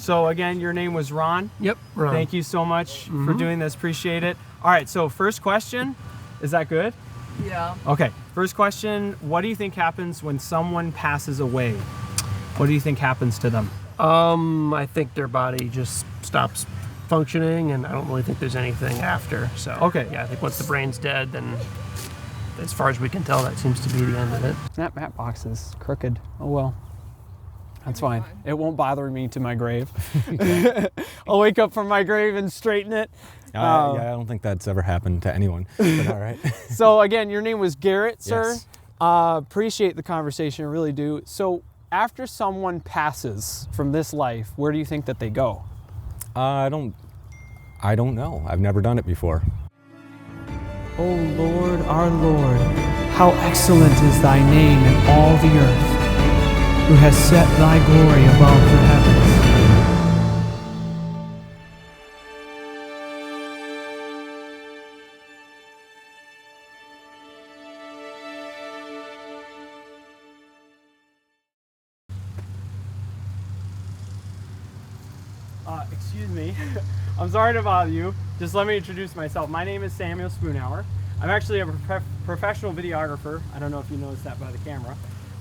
So again, your name was Ron? Yep, Ron. Thank you so much for doing this. Appreciate it. All right, so first question, is that good? Yeah. Okay, first question, what do you think happens when someone passes away? What do you think happens to them? I think their body just stops functioning, and I don't really think there's anything after. So, okay. Yeah, I think once the brain's dead, then as far as we can tell, that seems to be the end of it. That map box is crooked. Oh well. That's fine. It won't bother me to my grave. I'll wake up from my grave and straighten it. Yeah, I don't think that's ever happened to anyone, but all right. So again, your name was Garrett, sir? Yes. Appreciate the conversation, I really do. So after someone passes from this life, where do you think that they go? I don't know. I've never done it before. O Lord, our Lord, how excellent is thy name in all the earth, who has set thy glory above the heavens. Excuse me. I'm sorry to bother you. Just let me introduce myself. My name is Samuel Spoonhour. I'm actually a professional videographer. I don't know if you noticed that by the camera.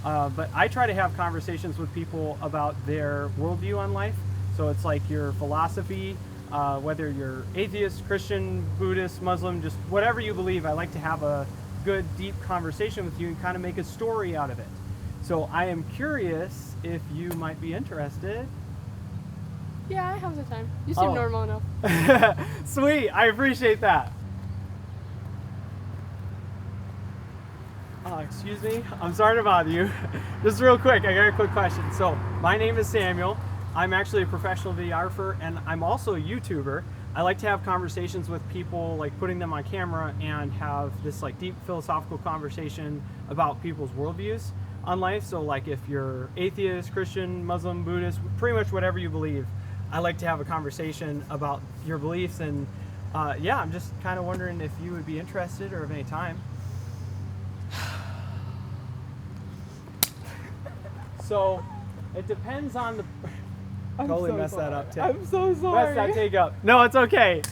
But I try to have conversations with people about their worldview on life. So it's like your philosophy, whether you're atheist, Christian, Buddhist, Muslim, just whatever you believe. I like to have a good, deep conversation with you and kind of make a story out of it. So I am curious if you might be interested. Yeah, I have the time. You seem normal enough. Sweet, I appreciate that. Excuse me, I'm sorry to bother you. Just real quick, I got a quick question. So, my name is Samuel. I'm actually a professional videographer, and I'm also a YouTuber. I like to have conversations with people, like putting them on camera and have this like deep philosophical conversation about people's worldviews on life. So like if you're atheist, Christian, Muslim, Buddhist, pretty much whatever you believe, I like to have a conversation about your beliefs. And yeah, I'm just kind of wondering if you would be interested or have any time. So it depends on the... Totally so messed sorry. that up, Tim. I'm so sorry. Messed that take up. No, it's okay.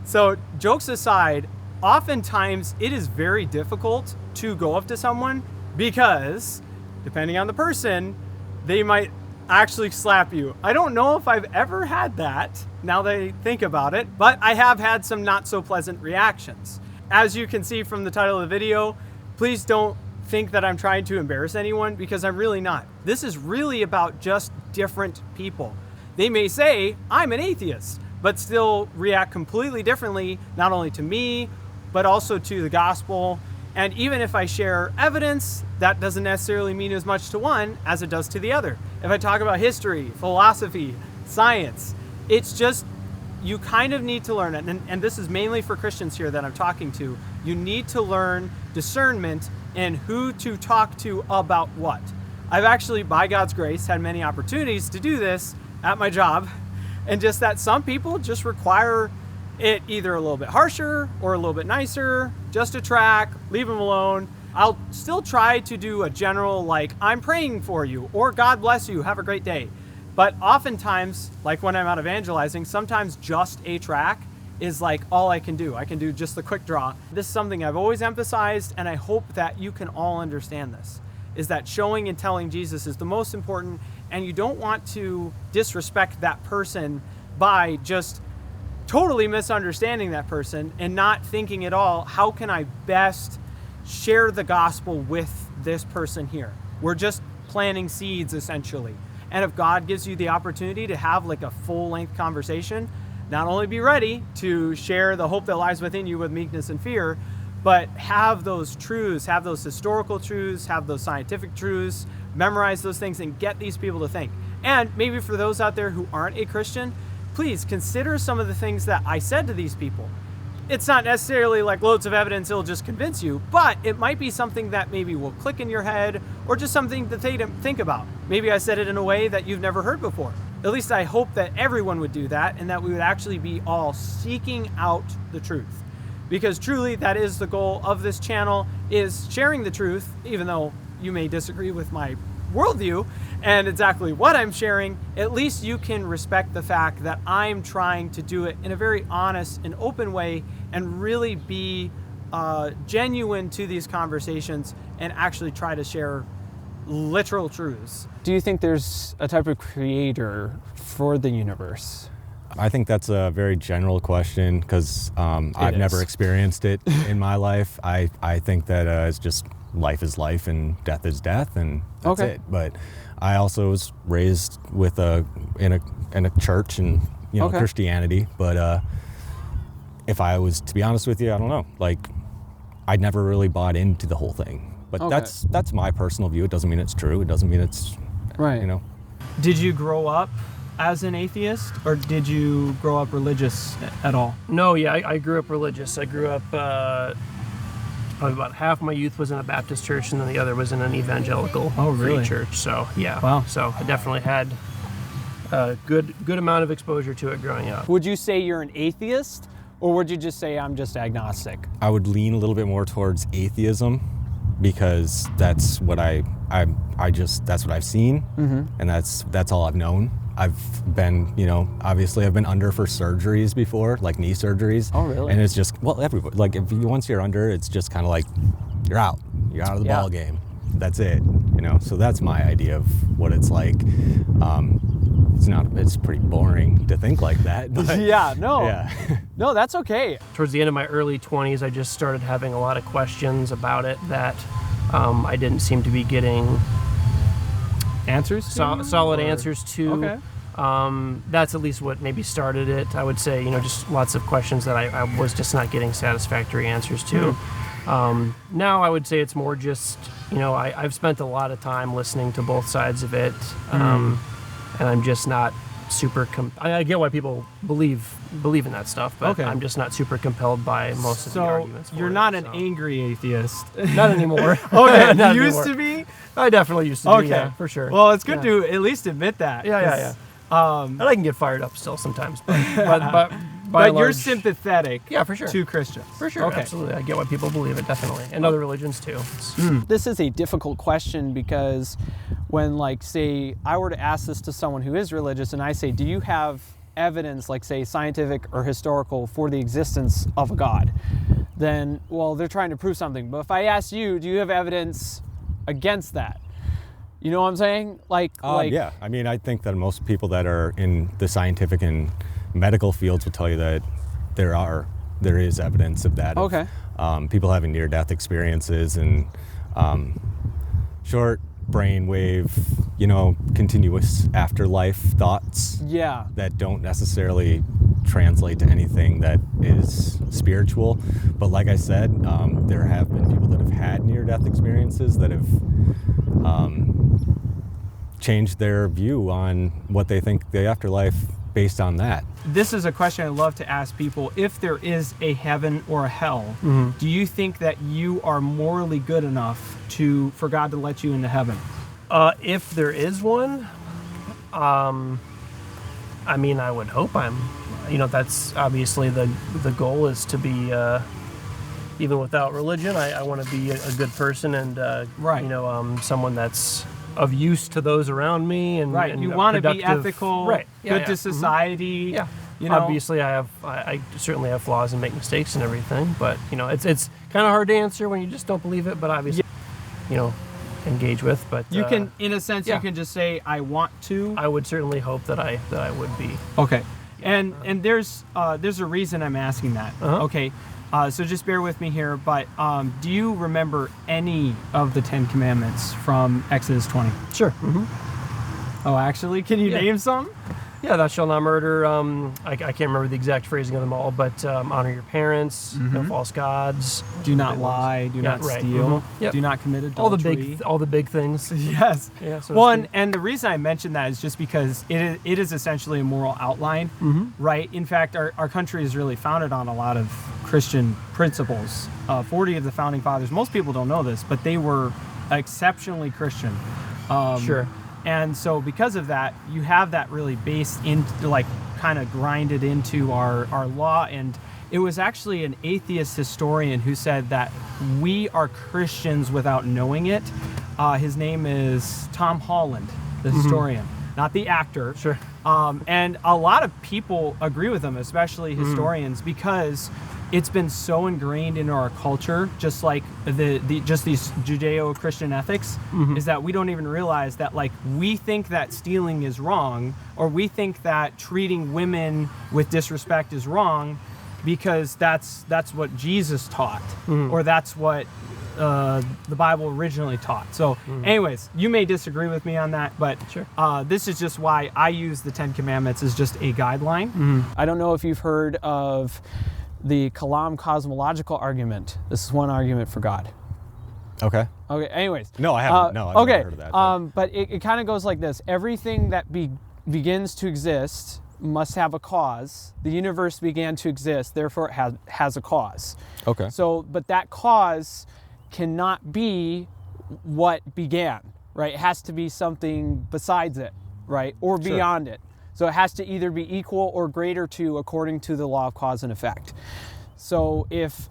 So jokes aside, oftentimes it is very difficult to go up to someone because, depending on the person, they might actually slap you. I don't know if I've ever had that, now that I think about it, but I have had some not so pleasant reactions. As you can see from the title of the video, please don't think that I'm trying to embarrass anyone, because I'm really not. This is really about just different people. They may say, I'm an atheist, but still react completely differently, not only to me, but also to the gospel. And even if I share evidence, that doesn't necessarily mean as much to one as it does to the other. If I talk about history, philosophy, science, it's just, you kind of need to learn it. And this is mainly for Christians here that I'm talking to. You need to learn discernment and who to talk to about what. I've actually, by God's grace, had many opportunities to do this at my job, and just that some people just require it either a little bit harsher or a little bit nicer, just a track, leave them alone. I'll still try to do a general, like, I'm praying for you, or God bless you, have a great day. But oftentimes, like when I'm out evangelizing, sometimes just a track is like all I can do. I can do just the quick draw. This is something I've always emphasized, and I hope that you can all understand this, is that showing and telling Jesus is the most important, and you don't want to disrespect that person by just totally misunderstanding that person and not thinking at all, how can I best share the gospel with this person here? We're just planting seeds, essentially. And if God gives you the opportunity to have like a full-length conversation, not only be ready to share the hope that lies within you with meekness and fear, but have those truths, have those historical truths, have those scientific truths, memorize those things and get these people to think. And maybe for those out there who aren't a Christian, please consider some of the things that I said to these people. It's not necessarily like loads of evidence it'll just convince you, but it might be something that maybe will click in your head, or just something that they didn't think about. Maybe I said it in a way that you've never heard before. At least I hope that everyone would do that, and that we would actually be all seeking out the truth. Because truly, that is the goal of this channel, is sharing the truth, even though you may disagree with my worldview and exactly what I'm sharing, at least you can respect the fact that I'm trying to do it in a very honest and open way and really be genuine to these conversations and actually try to share literal truths. Do you think there's a type of creator for the universe? I think that's a very general question because I've never experienced it in my life. I think that it's just life is life and death is death, and that's it. But I also was raised with in a church and Christianity. But if I was to be honest with you, I don't know. Like, I never really bought into the whole thing. But that's my personal view. It doesn't mean it's true. It doesn't mean it's right. Did you grow up as an atheist, or did you grow up religious at all? No, yeah, I grew up religious. I grew up, probably about half my youth was in a Baptist church, and then the other was in an evangelical free church. So, yeah. Wow. So I definitely had a good amount of exposure to it growing up. Would you say you're an atheist, or would you just say I'm just agnostic? I would lean a little bit more towards atheism because that's what that's what I've seen, and that's all I've known. I've been, obviously I've been under for surgeries before, like knee surgeries. Oh, really? And it's just, everybody, like once you're under, it's just kind of like, you're out of the ball game. That's it, so that's my idea of what it's like. It's pretty boring to think like that. But, no, that's okay. Towards the end of my early 20s, I just started having a lot of questions about it that I didn't seem to be getting Answers? solid answers to. Okay. That's at least what maybe started it. I would say, just lots of questions that I was just not getting satisfactory answers to. Now I would say it's more just, I've spent a lot of time listening to both sides of it, and I'm just not super. I get why people believe in that stuff, but I'm just not super compelled by most of the arguments. So you're not an angry atheist. Not anymore. Okay, Not you used anymore. to be? I definitely used to be, yeah, for sure. Well, it's good to at least admit that. Yeah. And I can get fired up still sometimes, but But you're sympathetic for sure. to Christians. For sure, Okay. absolutely. I get why people believe it, definitely. And other religions, too. This is a difficult question because when, say, I were to ask this to someone who is religious and I say, do you have evidence, say, scientific or historical for the existence of a God? Then, they're trying to prove something. But if I ask you, do you have evidence against that? You know what I'm saying? Yeah. I mean, I think that most people that are in the scientific and medical fields will tell you that there is evidence of that. Okay. Of, people having near-death experiences and short brainwave, continuous afterlife thoughts. Yeah. That don't necessarily translate to anything that is spiritual. But like I said, there have been people that have had near-death experiences that have changed their view on what they think the afterlife based on that. This is a question I love to ask people. If there is a heaven or a hell, do you think that you are morally good enough for God to let you into heaven? If there is one, I would hope that's obviously the goal is to be, even without religion, I want to be a good person and, someone that's of use to those around me. And you want to be ethical, good to society. Yeah. Obviously, I certainly have flaws and make mistakes and everything, but it's kind of hard to answer when you just don't believe it. But obviously, engage with. But you can, in a sense, you can just say, "I want to." I would certainly hope that I would be. Okay, and there's a reason I'm asking that. Okay, so just bear with me here. But do you remember any of the 10 Commandments from Exodus 20? Sure. Oh, actually, can you name some? Yeah, thou shalt not murder. I can't remember the exact phrasing of them all, but honor your parents, no false gods. Do not lie. Do not steal. Do not commit adultery. All the big things. Yes. Yeah. So well, and the reason I mentioned that is just because it is essentially a moral outline, right? In fact, our country is really founded on a lot of Christian principles. 40 of the founding fathers. Most people don't know this, but they were exceptionally Christian. Sure. And so because of that, you have that really based into, kind of grinded into our law. And it was actually an atheist historian who said that we are Christians without knowing it. His name is Tom Holland, the historian, not the actor. Sure. And a lot of people agree with him, especially historians, because it's been so ingrained into our culture, just like just these Judeo-Christian ethics, is that we don't even realize that, like, we think that stealing is wrong, or we think that treating women with disrespect is wrong, because that's what Jesus taught, or that's what the Bible originally taught. So anyways, you may disagree with me on that, but Sure. This is just why I use the 10 Commandments as just a guideline. I don't know if you've heard of the Kalam cosmological argument. This is one argument for God. Okay. Okay, anyways. No, I haven't. No, I've okay. never heard of that. But it kind of goes like this. Everything that begins to exist must have a cause. The universe began to exist, therefore it has a cause. Okay. So, but that cause cannot be what began, right? It has to be something besides it, right? Or beyond it. So it has to either be equal or greater to, according to the law of cause and effect. So if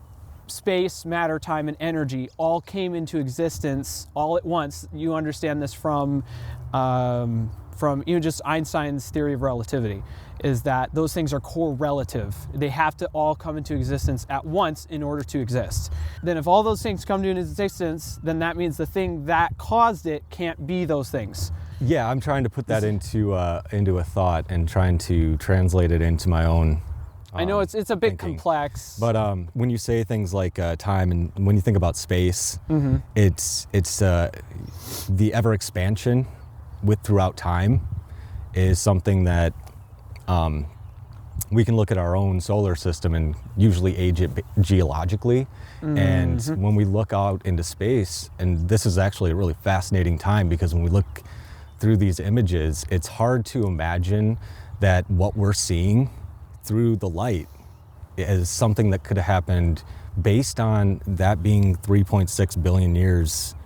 space, matter, time, and energy all came into existence all at once, you understand this from even just Einstein's theory of relativity, is that those things are correlative. They have to all come into existence at once in order to exist. Then if all those things come to existence, then that means the thing that caused it can't be those things. Yeah, I'm trying to put that into a thought and trying to translate it into my own. I know it's a bit thinking. complex. But when you say things like time, and when you think about space, it's the ever expansion throughout time is something that we can look at our own solar system and usually age it geologically. And when we look out into space, and this is actually a really fascinating time, because when we look through these images, it's hard to imagine that what we're seeing through the light is something that could have happened based on that being 3.6 billion years,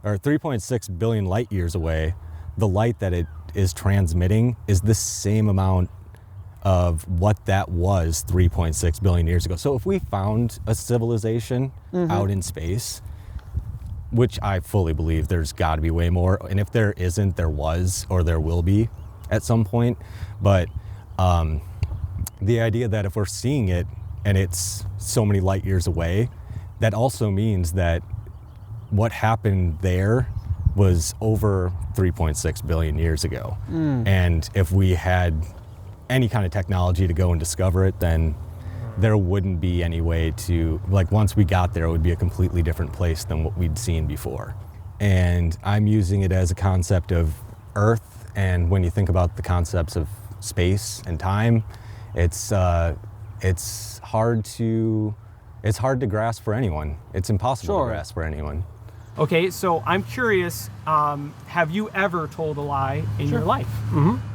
or 3.6 billion light years away. The light that it is transmitting is the same amount of what that was 3.6 billion years ago. So if we found a civilization out in space, which I fully believe there's got to be way more, and if there isn't, there was, or there will be at some point. But the idea that if we're seeing it and it's so many light years away, that also means that what happened there was over 3.6 billion years ago. And if we had any kind of technology to go and discover it, then there wouldn't be any way to, like, once we got there, it would be a completely different place than what we'd seen before. And I'm using it as a concept of Earth, and when you think about the concepts of space and time, it's hard to grasp for anyone. It's impossible to grasp for anyone. Okay, so I'm curious, have you ever told a lie in your life?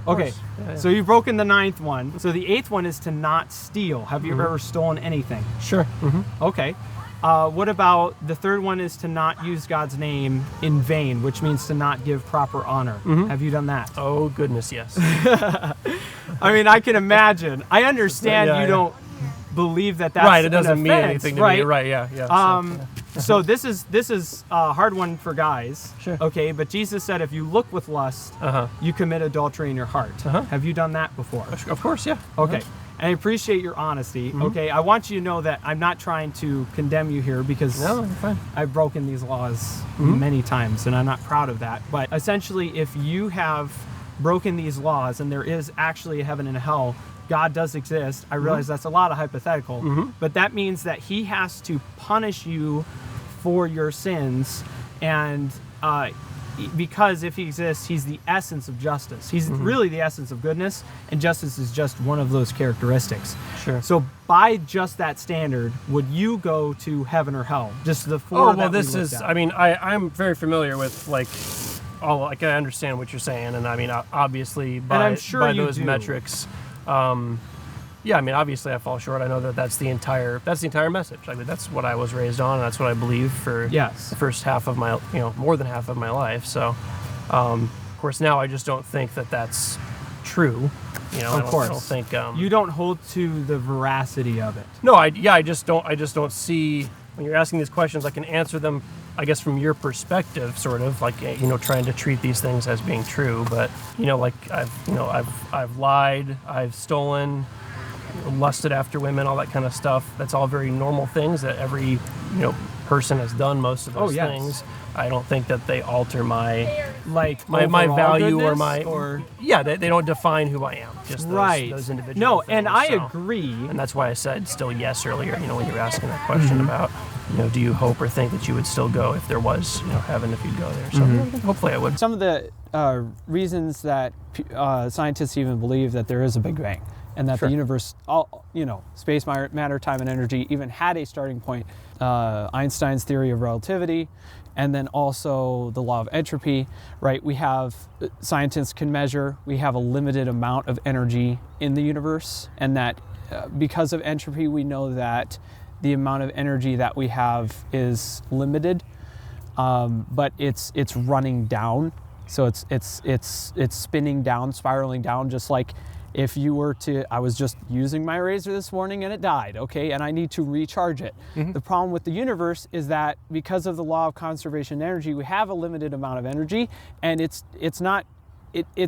Okay, so you've broken the 9th one. So the 8th one is to not steal. Have you ever stolen anything? Sure. Okay. What about the 3rd one is to not use God's name in vain, which means to not give proper honor. Have you done that? Oh, goodness, yes. I mean, I can imagine. I understand you don't believe that that's right. It doesn't an mean offense, anything to right? me. Right, yeah. So this is a hard one for guys. Sure. Okay, but Jesus said if you look with lust, you commit adultery in your heart. Have you done that before? Of course, yeah. Okay. And I appreciate your honesty. Okay, I want you to know that I'm not trying to condemn you here, because No, you're fine. I've broken these laws many times, and I'm not proud of that. But essentially, if you have broken these laws and there is actually a heaven and a hell, God does exist. I realize that's a lot of hypothetical, but that means that he has to punish you for your sins, and because if he exists, he's the essence of justice. He's really the essence of goodness, and justice is just one of those characteristics. Sure. So by just that standard, would you go to heaven or hell? Just the four. Oh, well, that we this looked is, at. I mean, I'm very familiar with, like, I understand what you're saying, and I mean, obviously, by, I'm sure by you those do. metrics, yeah, I mean, obviously I fall short. I know that that's the entire message. I mean, that's what I was raised on, and that's what I believe for the first half of my, more than half of my life. So, of course, now I just don't think that that's true. Of course. I don't think you don't hold to the veracity of it. No, I just don't see, when you're asking these questions, I can answer them I guess from your perspective, sort of like, you know, trying to treat these things as being true, but, you know, like I've lied, I've stolen, lusted after women, all that kind of stuff. That's all very normal things that every, you know, person has done most of those things. I don't think that they alter my value or my they don't define who I am. Just those individual No, things, and I so. agree. And that's why I said still yes earlier. You know, when you were asking that question about, you know, do you hope or think that you would still go if there was, you know, heaven if you'd go there? So hopefully I would. Some of the reasons that scientists even believe that there is a Big Bang and that the universe, all, you know, space, matter, time, and energy even had a starting point. Einstein's theory of relativity, and then also the law of entropy, right? We have, scientists can measure, we have a limited amount of energy in the universe, and that because of entropy, we know that the amount of energy that we have is limited, but it's running down. So it's spinning down, spiraling down, just like if you were to, I was just using my razor this morning and it died, okay, and I need to recharge it. The problem with the universe is that because of the law of conservation of energy, we have a limited amount of energy, and it's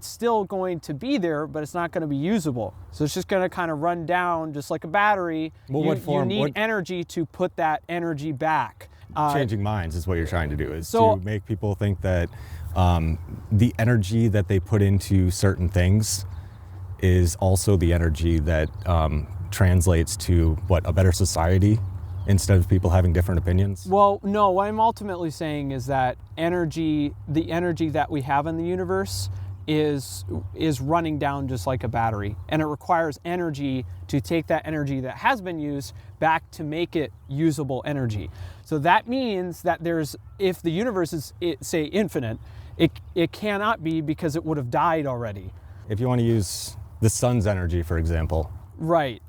still going to be there, but it's not going to be usable. So it's just going to kind of run down, just like a battery. Well, you need energy to put that energy back. Changing minds is what you're trying to do, is to make people think that the energy that they put into certain things is also the energy that translates to a better society, instead of people having different opinions? Well, no, what I'm ultimately saying is that the energy that we have in the universe is running down just like a battery, and it requires energy to take that energy that has been used back to make it usable energy. So that means that if the universe is, say, infinite, it cannot be, because it would have died already. If you want to use the sun's energy, for example, right,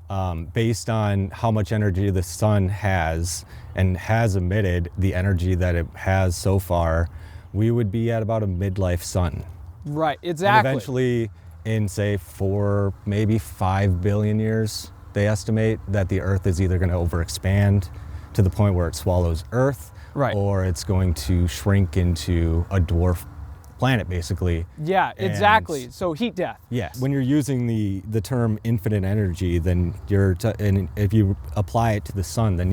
based on how much energy the sun has and has emitted, the energy that it has so far, we would be at about a midlife sun. Right, exactly. And eventually, in say 4, maybe 5 billion years, they estimate that the Earth is either going to overexpand to the point where it swallows Earth, or it's going to shrink into a dwarf planet, basically. Yeah, exactly. So heat death. Yes. When you're using the term infinite energy, then and if you apply it to the sun, then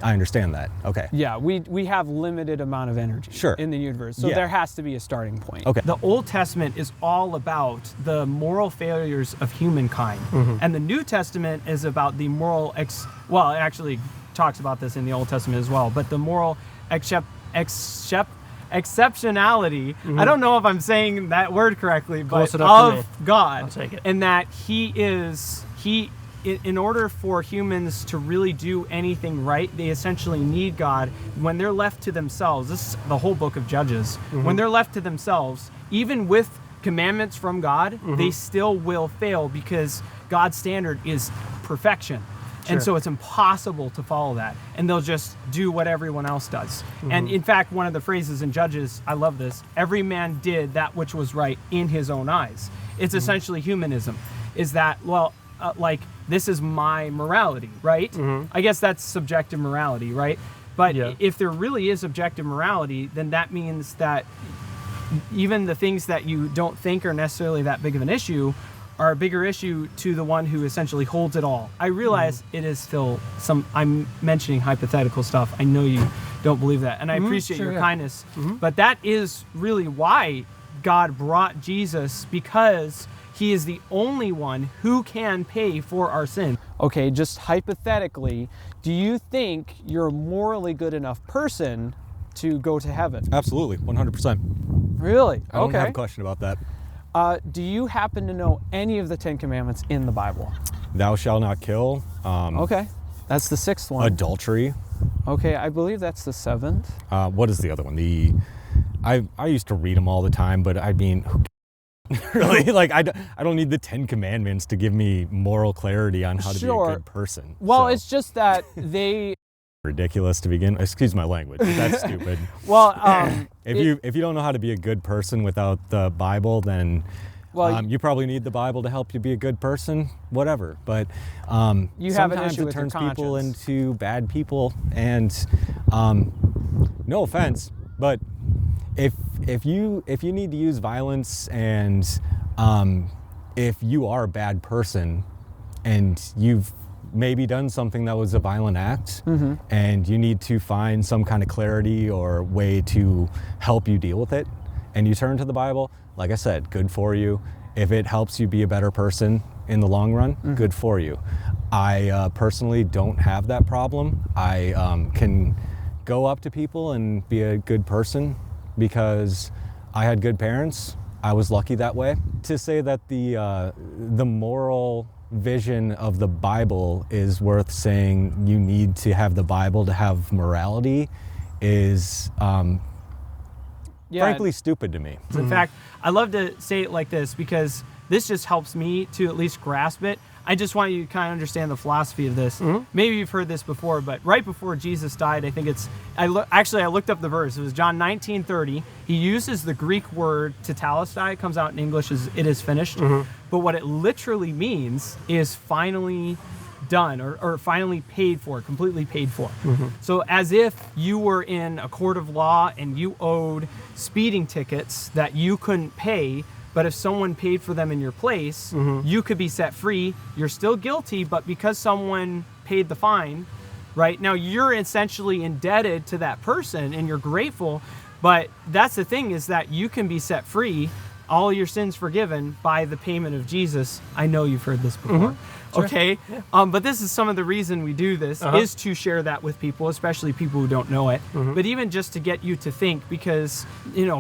I understand that. Okay. Yeah, we have limited amount of energy in the universe, so there has to be a starting point. Okay. The Old Testament is all about the moral failures of humankind, and the New Testament is about the moral it actually talks about this in the Old Testament as well, but the moral exceptionality, I don't know if I'm saying that word correctly, but of God, I'll take it. and that in order for humans to really do anything right, they essentially need God. When they're left to themselves, this is the whole book of Judges, when they're left to themselves, even with commandments from God, they still will fail, because God's standard is perfection. And so it's impossible to follow that. And they'll just do what everyone else does. And in fact, one of the phrases in Judges, I love this, every man did that which was right in his own eyes. It's essentially humanism, is that, like, this is my morality, right? I guess that's subjective morality, right? But if there really is objective morality, then that means that even the things that you don't think are necessarily that big of an issue are a bigger issue to the one who essentially holds it all. I realize it is still I'm mentioning hypothetical stuff. I know you don't believe that, and I appreciate your kindness, but that is really why God brought Jesus, because he is the only one who can pay for our sin. Okay, just hypothetically, do you think you're a morally good enough person to go to heaven? Absolutely, 100%. Really? I don't have a question about that. Do you happen to know any of the 10 Commandments in the Bible? Thou shalt not kill. Okay, that's the 6th one. Adultery. Okay, I believe that's the 7th. What is the other one? I used to read them all the time, but I mean, really, like I don't need the 10 Commandments to give me moral clarity on how to be a good person. Well, it's just that they ridiculous to begin. Excuse my language. That's stupid. Well, if you don't know how to be a good person without the Bible, then you probably need the Bible to help you be a good person. Whatever. But you have an sometimes issue it with turns your people conscience. into bad people, and no offense, but if you need to use violence, and if you are a bad person and you've maybe done something that was a violent act, and you need to find some kind of clarity or way to help you deal with it, and you turn to the Bible, like I said, good for you. If it helps you be a better person in the long run, good for you. I personally don't have that problem. I can go up to people and be a good person because I had good parents. I was lucky that way. To say that the moral vision of the Bible is worth saying you need to have the Bible to have morality is frankly stupid to me. In fact, I love to say it like this because this just helps me to at least grasp it. I just want you to kind of understand the philosophy of this. Maybe you've heard this before, but right before Jesus died, I think I looked up the verse. It was John 19:30. He uses the Greek word tetelestai. It comes out in English as "it is finished." But what it literally means is finally done or finally paid for, completely paid for. So as if you were in a court of law and you owed speeding tickets that you couldn't pay, but if someone paid for them in your place, you could be set free. You're still guilty, but because someone paid the fine, right? Now you're essentially indebted to that person and you're grateful, but that's the thing, is that you can be set free, all your sins forgiven by the payment of Jesus. I know you've heard this before. Okay? Yeah. But this is some of the reason we do this, is to share that with people, especially people who don't know it. But even just to get you to think, because,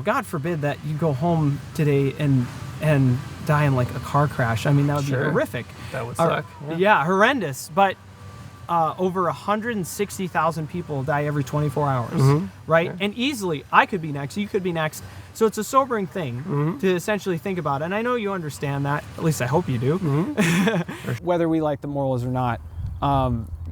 God forbid that you go home today and die in like a car crash. I mean, that would be horrific. That would suck. Yeah, horrendous. But over 160,000 people die every 24 hours, right? And easily, I could be next, you could be next. So it's a sobering thing to essentially think about. And I know you understand that. At least I hope you do. Whether we like the morals or not,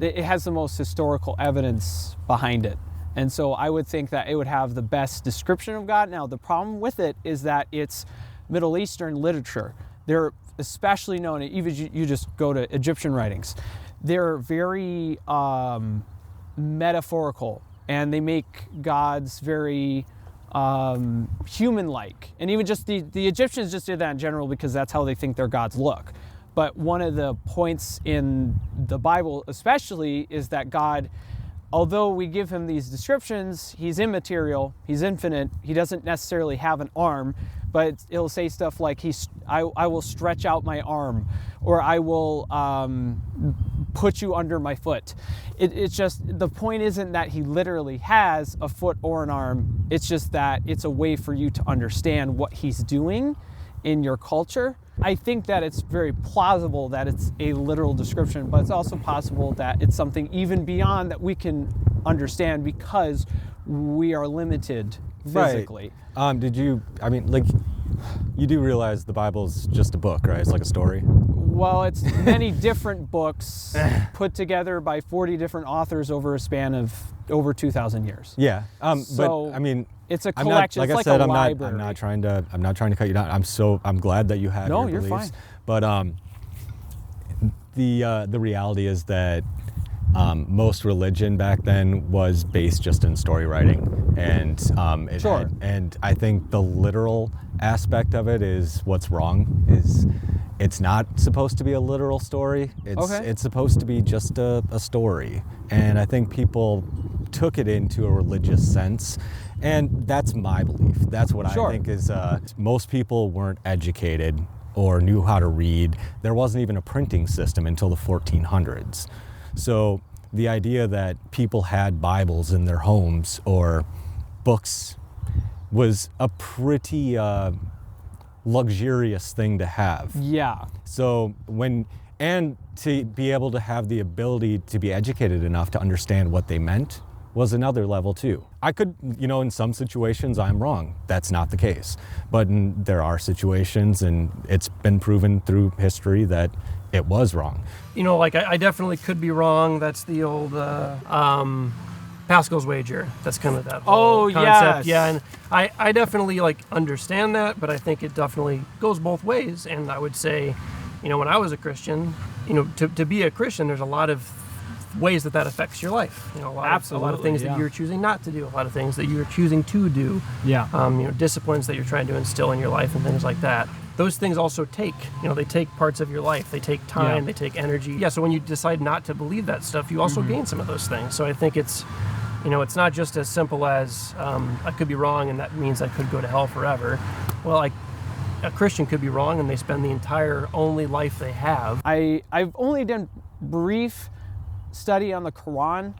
it has the most historical evidence behind it. And so I would think that it would have the best description of God. Now, the problem with it is that it's Middle Eastern literature. They're especially known, even you just go to Egyptian writings, they're very metaphorical, and they make gods very human-like. And even just the Egyptians just did that in general because that's how they think their gods look. But one of the points in the Bible especially is that God, although we give him these descriptions, he's immaterial, he's infinite, he doesn't necessarily have an arm, but it'll say stuff like, I will stretch out my arm, or I will put you under my foot. It's just, the point isn't that he literally has a foot or an arm, it's just that it's a way for you to understand what he's doing in your culture. I think that it's very plausible that it's a literal description, but it's also possible that it's something even beyond that we can understand because we are limited physically. Right. You do realize the Bible's just a book, right? It's like a story. Well, it's many different books put together by 40 different authors over a span of over 2,000 years. Yeah. So, but I mean, it's a collection. Like it's I like said, a library. I'm not trying to cut you down. I'm glad that you have your beliefs. You're fine. But the reality is that most religion back then was based just in story writing, and and I think the literal aspect of it is what's wrong. It's not supposed to be a literal story. It's supposed to be just a story, and I think people took it into a religious sense, and that's my belief. That's what I think is. Most people weren't educated or knew how to read. There wasn't even a printing system until the 1400s. So the idea that people had Bibles in their homes or books was a pretty luxurious thing to have. Yeah. So and to be able to have the ability to be educated enough to understand what they meant was another level too. I could, in some situations I'm wrong. That's not the case. But there are situations, and it's been proven through history that it was wrong. I definitely could be wrong. That's the old Pascal's wager. That's kind of that whole concept. Yes. Yeah, and I definitely understand that, but I think it definitely goes both ways. And I would say, when I was a Christian, to be a Christian, there's a lot of ways that affects your life. You know, a lot of Absolutely, things yeah. that you're choosing not to do, a lot of things that you're choosing to do. Yeah. You know, disciplines that you're trying to instill in your life and things like that. Those things also take, you know, they take parts of your life. They take time. Yeah. They take energy. Yeah. So when you decide not to believe that stuff, you also gain some of those things. So I think it's, you know, it's not just as simple as I could be wrong and that means I could go to hell forever. Well, a Christian could be wrong and they spend the entire only life they have. I've only done brief study on the Quran.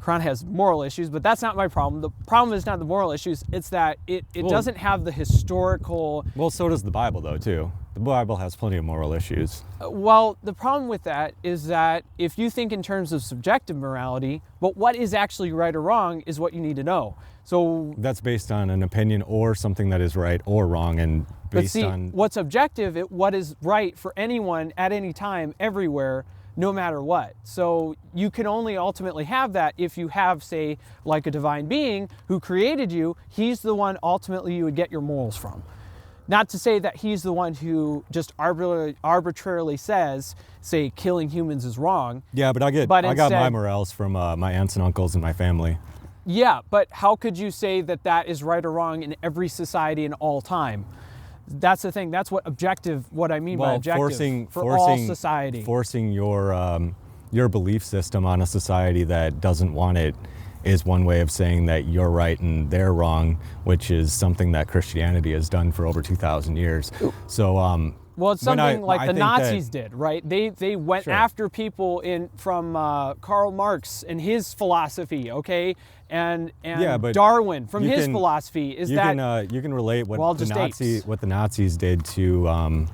Quran has moral issues, but that's not my problem. The problem is not the moral issues. It's that it doesn't have the historical... Well, so does the Bible, though, too. The Bible has plenty of moral issues. Well, the problem with that is that if you think in terms of subjective morality, but what is actually right or wrong is what you need to know. So That's based on an opinion or something that is right or wrong, and based on... what's objective, what is right for anyone at any time, everywhere, no matter what. So you can only ultimately have that if you have, say, like a divine being who created you. He's the one ultimately you would get your morals from. Not to say that he's the one who just arbitrarily says, say, killing humans is wrong. Yeah, but I got my morals from my aunts and uncles and my family. Yeah, but how could you say that that is right or wrong in every society in all time? That's the thing. That's what I mean by objective for all society. Forcing your belief system on a society that doesn't want it is one way of saying that you're right and they're wrong, which is something that Christianity has done for over 2,000 years. So, well, it's something like the Nazis did, right? They went Sure. after people from Karl Marx and his philosophy, okay, and but Darwin from you his can- philosophy. you can relate what the Nazis did to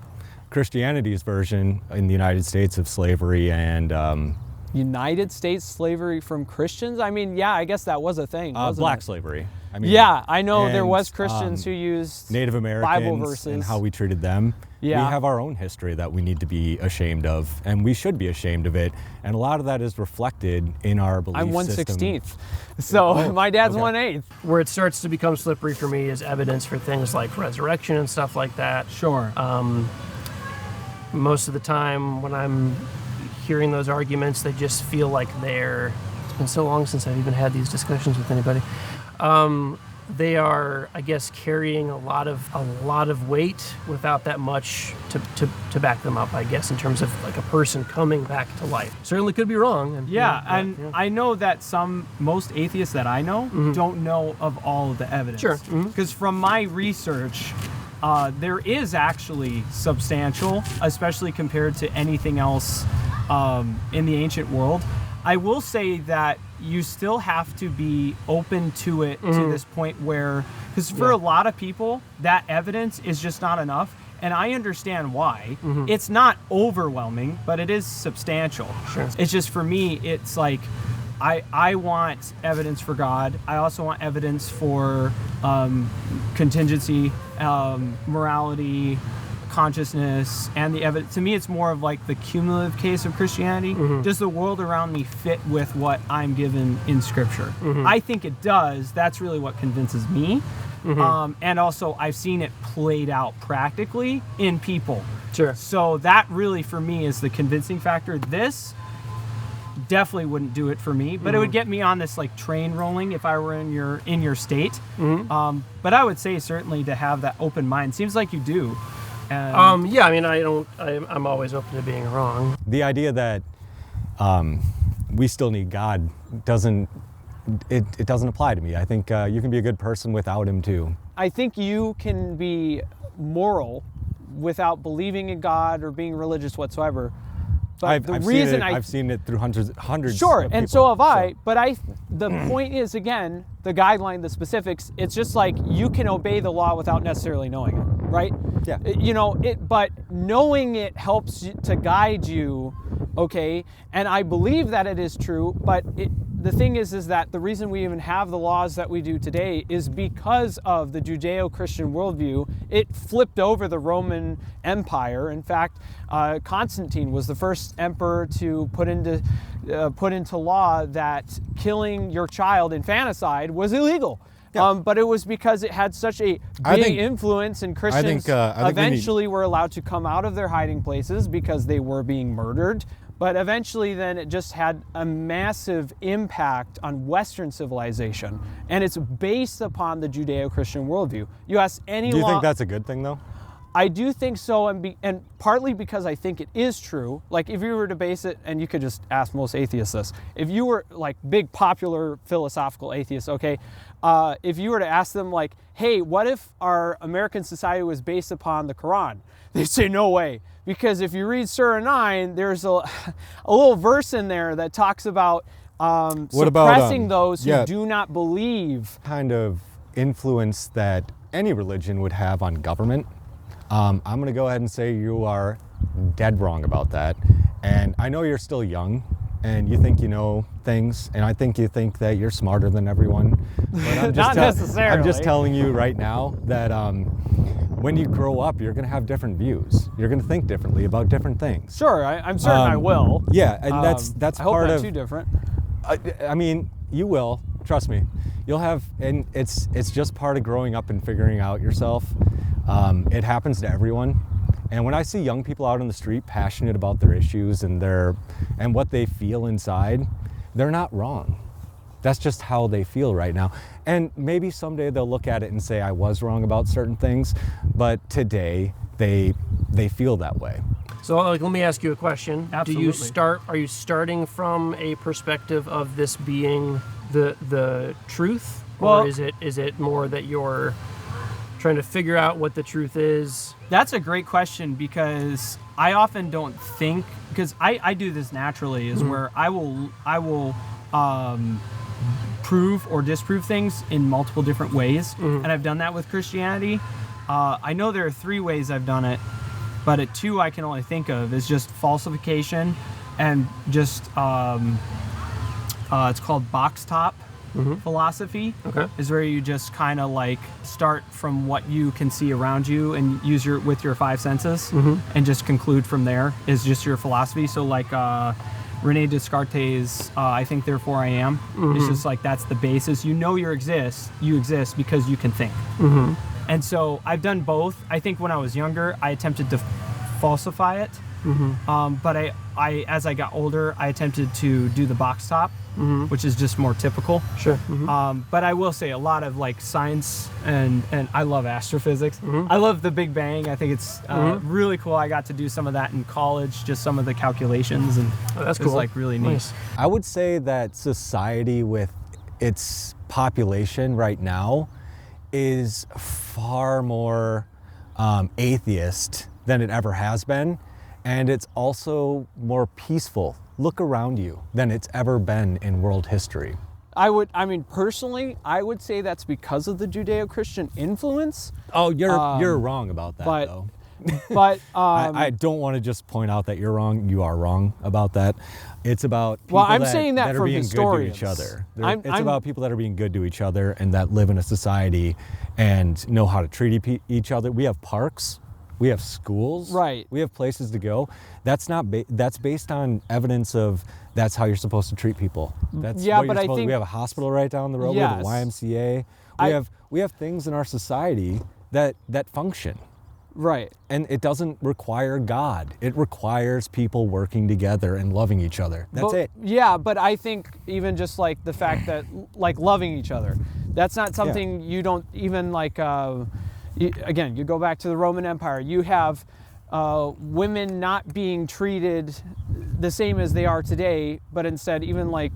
Christianity's version in the United States of slavery and United States slavery from Christians? I mean, yeah, I guess that was a thing. Wasn't black it? slavery. I mean, Yeah, I know there and, was Christians who used Native Americans Bible verses and how we treated them. Yeah. We have our own history that we need to be ashamed of, and we should be ashamed of it. And a lot of that is reflected in our belief I'm system. 1/16th, so my dad's okay. 1/8. Where it starts to become slippery for me is evidence for things like resurrection and stuff like that. Sure. Most of the time when I'm hearing those arguments, they just feel like it's been so long since I've even had these discussions with anybody. They are, I guess, carrying a lot of weight without that much to back them up, I guess, in terms of like a person coming back to life. Certainly could be wrong. And, I know that most atheists that I know don't know of all of the evidence. Sure. Because from my research, there is actually substantial, especially compared to anything else in the ancient world. I will say that you still have to be open to it to this point where, because for a lot of people, that evidence is just not enough. And I understand why. It's not overwhelming, but it is substantial. Sure. It's just for me, it's like, I want evidence for God. I also want evidence for contingency, morality, consciousness, and the evidence. To me, it's more of like the cumulative case of Christianity. Does the world around me fit with what I'm given in Scripture? I think it does. That's really what convinces me. And also, I've seen it played out practically in people. Sure. So that really, for me, is the convincing factor. This definitely wouldn't do it for me, but it would get me on this like train rolling if I were in your state. But I would say certainly to have that open mind. Seems like you do. Yeah, I mean, I'm always open to being wrong. The idea that we still need God doesn't apply to me. I think you can be a good person without him too. I think you can be moral without believing in God or being religious whatsoever. But I've seen it through hundreds. Sure, of and people, so have I. But the point is, again, the guideline, the specifics. It's just like you can obey the law without necessarily knowing it, right? Yeah. But knowing it helps to guide you, okay? And I believe that it is true. But the thing is that the reason we even have the laws that we do today is because of the Judeo-Christian worldview. It flipped over the Roman Empire. In fact, Constantine was the first emperor to put into law that killing your child, infanticide, was illegal. Yeah. But it was because it had such a I big think- influence, and Christians I think we need- eventually were allowed to come out of their hiding places because they were being murdered. But eventually then it just had a massive impact on Western civilization. And it's based upon the Judeo-Christian worldview. You ask any Do you law... think that's a good thing, though? I do think so, and partly because I think it is true. Like, if you were to base it, and you could just ask most atheists this, if you were like big popular philosophical atheists, okay, if you were to ask them like, hey, what if our American society was based upon the Quran? They'd say no way, because if you read Surah 9, there's a little verse in there that talks about suppressing those who do not believe. Kind of influence that any religion would have on government. I'm going to go ahead and say you are dead wrong about that. And I know you're still young and you think you know things, and I think you think that you're smarter than everyone. But I'm just Not necessarily. I'm just telling you right now that when you grow up, you're going to have different views. You're going to think differently about different things. Sure, I'm certain I will. Yeah, and that's I hope part not of. too different. I mean, you will. Trust me. You'll have, and it's just part of growing up and figuring out yourself. It happens to everyone. And when I see young people out on the street passionate about their issues and what they feel inside, they're not wrong. That's just how they feel right now. And maybe someday they'll look at it and say, I was wrong about certain things, but today they feel that way. So, like, let me ask you a question. Absolutely. Are you starting from a perspective of this being the truth? Well, or is it more that you're trying to figure out what the truth is? That's a great question, because I often don't think, because I do this naturally, is where I will prove or disprove things in multiple different ways, and I've done that with Christianity. I know there are 3 ways I've done it, but at 2 I can only think of is just falsification and just it's called box top philosophy. Okay. Is where you just kind of like start from what you can see around you and use with your 5 senses and just conclude from there is just your philosophy. So like Rene Descartes' I think therefore I am. It's just like that's the basis. You know you exist because you can think. And so I've done both. I think when I was younger I attempted to falsify it, but I as I got older I attempted to do the box top, which is just more typical. Sure. But I will say a lot of like science and I love astrophysics. I love the Big Bang. I think it's really cool. I got to do some of that in college, just some of the calculations, and that's it was cool. like really neat. Nice. I would say that society with its population right now is far more atheist than it ever has been, and it's also more peaceful. Look around you than it's ever been in world history. Personally, I would say that's because of the Judeo-Christian influence. Oh, you're wrong about that, but- though. But I don't want to just point out that you're wrong. You are wrong about that. It's about people Well, I'm saying that are from being historians. good to each other. I'm- About people that are being good to each other and that live in a society and know how to treat each other. We have parks. We have schools. Right. We have places to go. That's not. That's based on evidence of that's how you're supposed to treat people. That's Yeah, what but you're I supposed- think- we have a hospital right down the road. We have a Yes. YMCA. We have things in our society that function. right. And it doesn't require God. It requires people working together and loving each other. That's But- it. Yeah, but I think even just like the fact that like loving each other, that's not something you don't even like. Again, you go back to the Roman Empire. You have women not being treated the same as they are today, but instead even like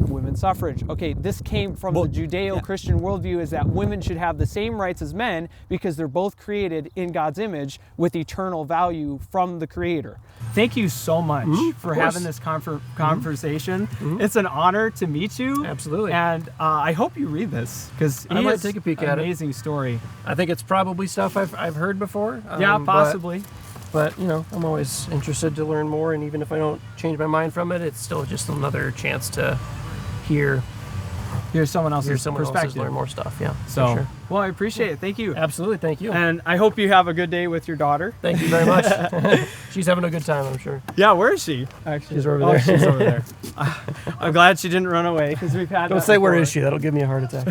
women's suffrage. Okay, this came from the Judeo-Christian worldview, is that women should have the same rights as men because they're both created in God's image with eternal value from the Creator. Thank you so much for having this conversation. It's an honor to meet you. Absolutely. And I hope you read this, because I might take a peek at it. Amazing story. I think it's probably stuff I've heard before. Yeah, possibly. But you know, I'm always interested to learn more, and even if I don't change my mind from it, it's still just another chance to hear hear someone else's hear someone perspective. else's, learn more stuff. Yeah. for So, sure. well, I appreciate it. Thank you. Absolutely. Thank you. And I hope you have a good day with your daughter. Thank you very much. She's having a good time, I'm sure. Yeah, where is she? Actually, She's over there. She's over there. I'm glad she didn't run away because we've had. Don't that say where before. is she. That'll give me a heart attack.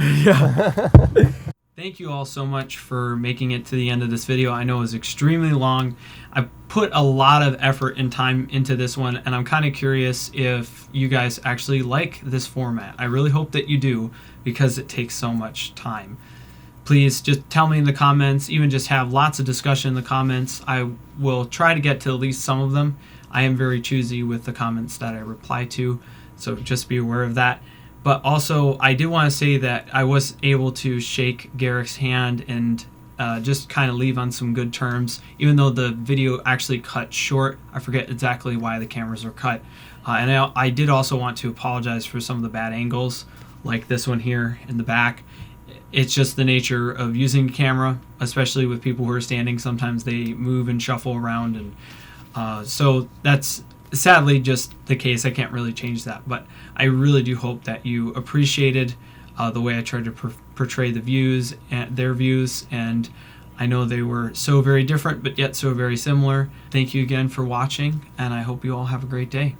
Thank you all so much for making it to the end of this video. I know it was extremely long. I put a lot of effort and time into this one, and I'm kind of curious if you guys actually like this format. I really hope that you do, because it takes so much time. Please just tell me in the comments, even just have lots of discussion in the comments. I will try to get to at least some of them. I am very choosy with the comments that I reply to, so just be aware of that. But also, I did want to say that I was able to shake Garrett's hand and just kind of leave on some good terms, even though the video actually cut short. I forget exactly why the cameras were cut. And I did also want to apologize for some of the bad angles, like this one here in the back. It's just the nature of using a camera, especially with people who are standing. Sometimes they move and shuffle around, and so that's sadly just the case. I can't really change that, but I really do hope that you appreciated the way I tried to portray the views and their views, and I know they were so very different but yet so very similar. Thank you again for watching, and I hope you all have a great day.